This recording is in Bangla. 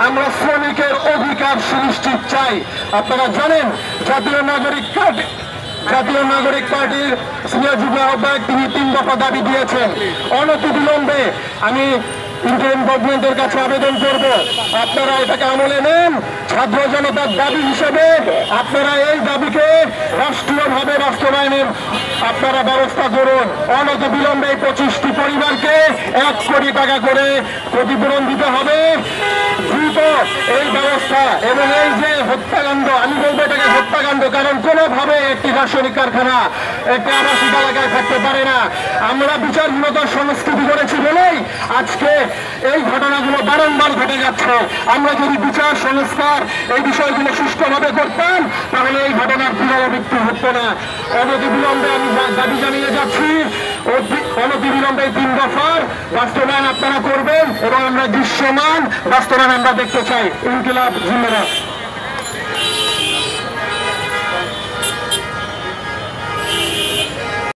আমরা শ্রমিকের অধিকার সুনিশ্চিত চাই। আপনারা জানেন জাতীয় নাগরিক পার্টির সিনিয়র যুগ্ম আহ্বায়ক তিনি 3 দফা দাবি দিয়েছেন। অনতিবিলম্বে আমি ইন্টারিম গভর্নমেন্টের কাছে আবেদন করব, আপনারা এটাকে আমলে নেন। ছাত্র জনতার দাবি হিসেবে আপনারা এই দাবিকে রাষ্ট্রীয়ভাবে বাস্তবায়নের আপনারা ব্যবস্থা করুন। অনতিবিলম্বে 25টি পরিবারকে 1 কোটি টাকা করে ক্ষতিপূরণ দিতে হবে। দ্রুত এই ব্যবস্থা এবং এই যে হত্যাকাণ্ড, আমি বলবো এটাকে হত্যাকাণ্ড, কারণ কোনোভাবে একটি রাসায়নিক কারখানা একটি আবাসিক এলাকায় থাকতে পারে না। আমরা বিচারহীনতার সংস্কৃতি করেছি বলেই আজকে এই ঘটনাগুলো বারংবার ঘটে যাচ্ছে। আমরা যদি বিচার সংস্কার এই বিষয়গুলো সুষ্ঠুভাবে করতাম তাহলে এই ঘটনার পুনরাবৃত্তি হতো না। অনতিবিলম্বে আমি দাবি জানিয়ে যাচ্ছি, অনতিবিলম্বে 3 দফার বাস্তবায়ন আপনারা করবেন এবং আমরা দৃশ্যমান বাস্তবায়ন আমরা দেখতে চাই। ইনকিলাব জিন্দাবাদ।